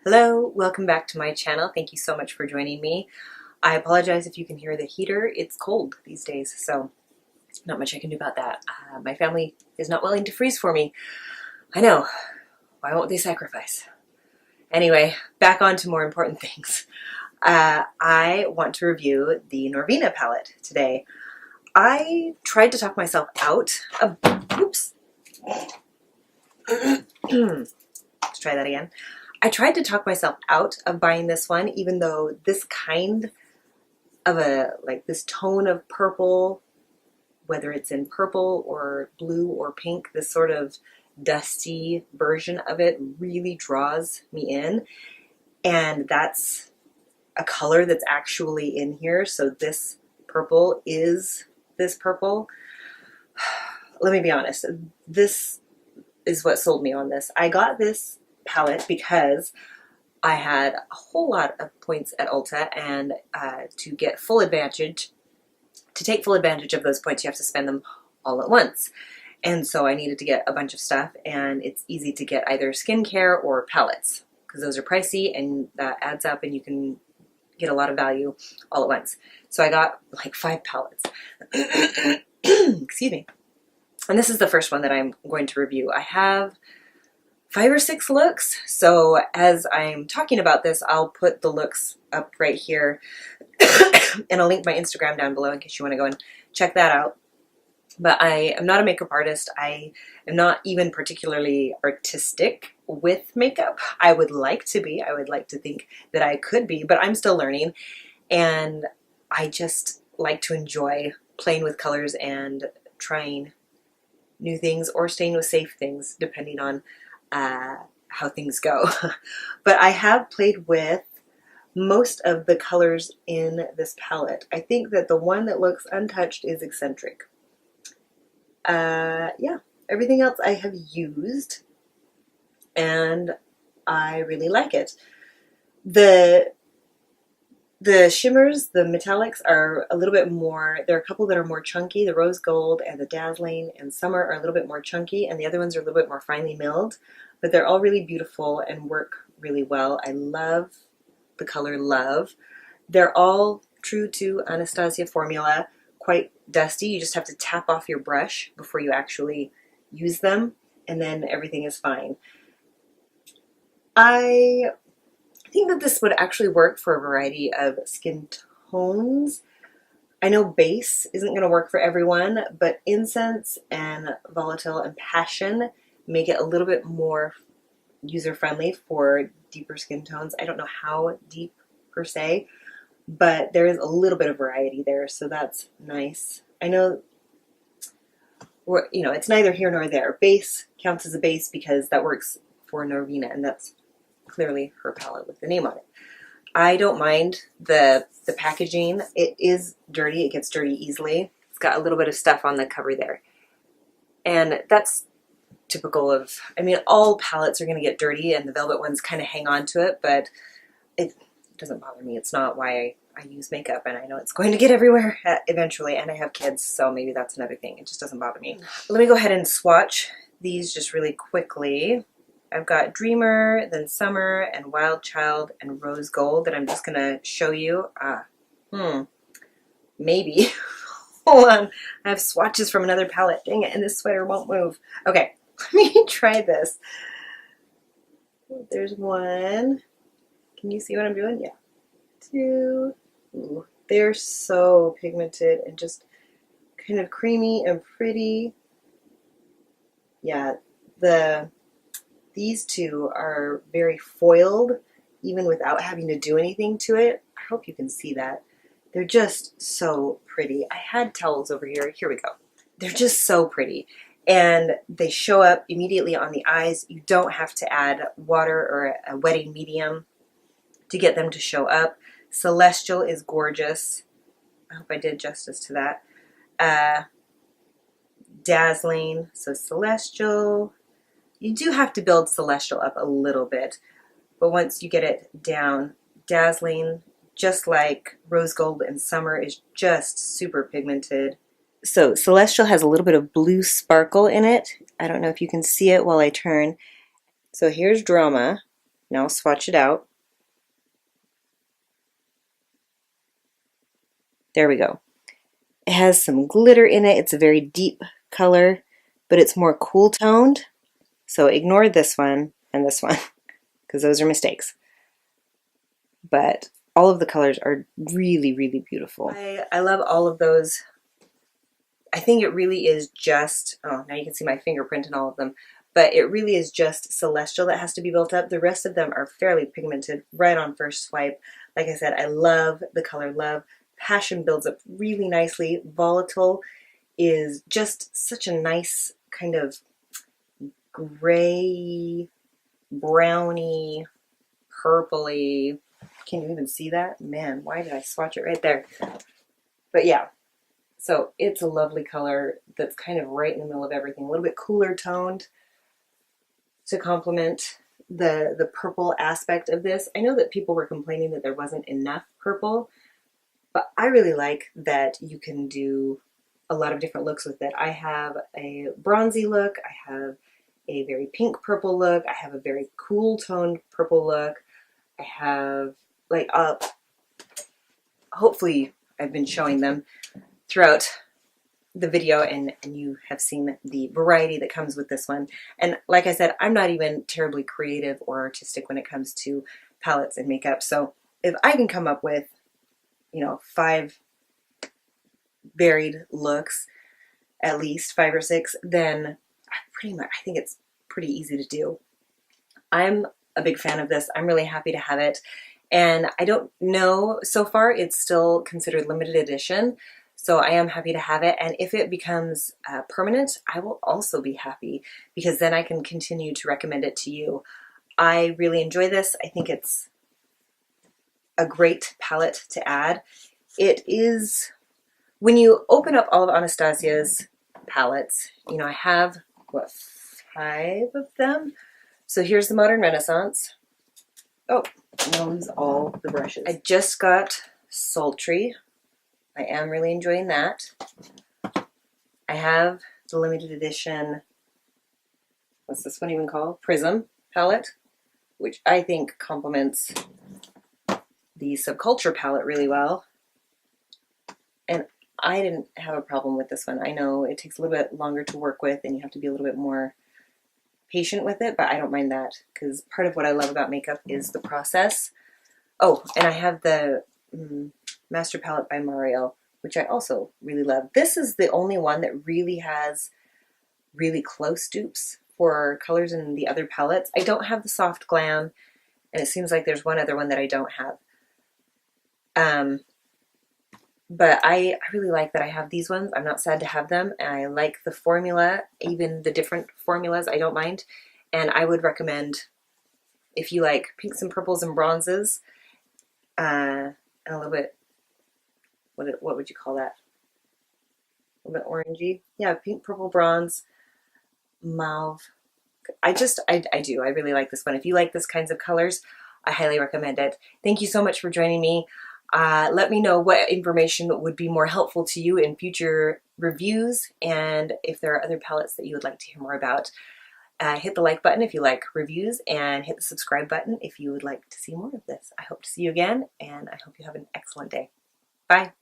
Hello, welcome back to my channel. Thank you so much for joining me. I apologize if you can hear the heater. It's cold these days, so not much I can do about that. My family is not willing to freeze for me. I know. Why won't they sacrifice? Anyway, back on to more important things. I want to review the Norvina palette today. I tried to talk myself out of... Oops. Let's try that again. I tried to talk myself out of buying this one, even though this kind of this tone of purple, whether it's in purple or blue or pink, this sort of dusty version of it really draws me in. And that's a color that's actually in here. So this purple is this purple. Let me be honest. This is what sold me on this. I got this palette because I had a whole lot of points at Ulta, and to take full advantage of those points, you have to spend them all at once. And so I needed to get a bunch of stuff, and it's easy to get either skincare or palettes because those are pricey and that adds up and you can get a lot of value all at once. So I got like 5 palettes. Excuse me. And this is the first one that I'm going to review. I have 5 or 6 looks, so as I'm talking about this, I'll put the looks up right here, and I'll link my Instagram down below in case you want to go and check that out. But I am not a makeup artist. I am not even particularly artistic with makeup. I would like to be. I would like to think that I could be, but I'm still learning, and I just like to enjoy playing with colors and trying new things or staying with safe things, depending on how things go. But I have played with most of the colors in this palette. I think that the one that looks untouched is Eccentric. Yeah, everything else I have used, and I really like it. The shimmers, the metallics, are a little bit more, there are a couple that are more chunky. The Rose Gold and the Dazzling and Summer are a little bit more chunky, and the other ones are a little bit more finely milled, but they're all really beautiful and work really well. I love the color Love. They're all true to Anastasia formula, quite dusty. You just have to tap off your brush before you actually use them, and then everything is fine. I think that this would actually work for a variety of skin tones. I know base isn't going to work for everyone, but Incense and Volatile and Passion make it a little bit more user-friendly for deeper skin tones. I don't know how deep per se, but there is a little bit of variety there, so that's nice. I know, it's neither here nor there. Base counts as a base because that works for Norvina, and that's clearly her palette with the name on it. I don't mind the packaging. It is dirty. It gets dirty easily. It's got a little bit of stuff on the cover there. And that's typical of, all palettes are going to get dirty, and the velvet ones kind of hang on to it, but it doesn't bother me. It's not why I use makeup, and I know it's going to get everywhere eventually, and I have kids, so maybe that's another thing. It just doesn't bother me. Let me go ahead and swatch these just really quickly. I've got Dreamer, then Summer, and Wild Child, and Rose Gold that I'm just going to show you. Maybe. Hold on. I have swatches from another palette. Dang it, and this sweater won't move. Okay, let me try this. There's one. Can you see what I'm doing? Yeah. 2. Ooh, they're so pigmented and just kind of creamy and pretty. Yeah, these two are very foiled, even without having to do anything to it. I hope you can see that. They're just so pretty. I had towels over here. Here we go. They're just so pretty. And they show up immediately on the eyes. You don't have to add water or a wetting medium to get them to show up. Celestial is gorgeous. I hope I did justice to that. Dazzling. So Celestial. You do have to build Celestial up a little bit, but once you get it down, Dazzling, just like Rose Gold and Summer, is just super pigmented. So Celestial has a little bit of blue sparkle in it. I don't know if you can see it while I turn. So here's Drama. Now I'll swatch it out. There we go. It has some glitter in it. It's a very deep color, but it's more cool toned. So ignore this one and this one because those are mistakes. But all of the colors are really, really beautiful. I love all of those. I think it really is just, oh, now you can see my fingerprint in all of them, but it really is just Celestial that has to be built up. The rest of them are fairly pigmented right on first swipe. Like I said, I love the color Love. Passion builds up really nicely. Volatile is just such a nice kind of gray, browny, purpley. Can you even see that? Man, why did I swatch it right there? But yeah, so it's a lovely color that's kind of right in the middle of everything. A little bit cooler toned to complement the purple aspect of this. I know that people were complaining that there wasn't enough purple, but I really like that you can do a lot of different looks with it. I have a bronzy look, I have a very pink purple look, I have a very cool toned purple look, I have like hopefully I've been showing them throughout the video and you have seen the variety that comes with this one. And like I said, I'm not even terribly creative or artistic when it comes to palettes and makeup. So if I can come up with, you know, 5 varied looks, at least 5 or 6, then I think it's pretty easy to do. I'm a big fan of this. I'm really happy to have it. And I don't know, so far it's still considered limited edition. So I am happy to have it. And if it becomes permanent, I will also be happy because then I can continue to recommend it to you. I really enjoy this. I think it's a great palette to add. It is, when you open up all of Anastasia's palettes, you know, I have, what, 5 of them? So here's the Modern Renaissance. Oh, lose all the brushes. I just got Sultry. I am really enjoying that. I have the limited edition, what's this one even called? Prism palette, which I think complements the Subculture palette really well. And I didn't have a problem with this one. I know it takes a little bit longer to work with and you have to be a little bit more patient with it, but I don't mind that because part of what I love about makeup is the process. Oh, and I have the Master Palette by Mario, which I also really love. This is the only one that really has really close dupes for colors in the other palettes. I don't have the Soft Glam, and it seems like there's one other one that I don't have. But I really like that I have these ones. I'm not sad to have them, and I like the formula, even the different formulas, I don't mind. And I would recommend, if you like pinks and purples and bronzes, and a little bit, what would you call that? A little bit orangey. Yeah, pink, purple, bronze, mauve. I do. I really like this one. If you like this kinds of colors, I highly recommend it. Thank you so much for joining me. Let me know what information would be more helpful to you in future reviews, and if there are other palettes that you would like to hear more about. Hit the like button if you like reviews, and hit the subscribe button if you would like to see more of this. I hope to see you again, and I hope you have an excellent day. Bye.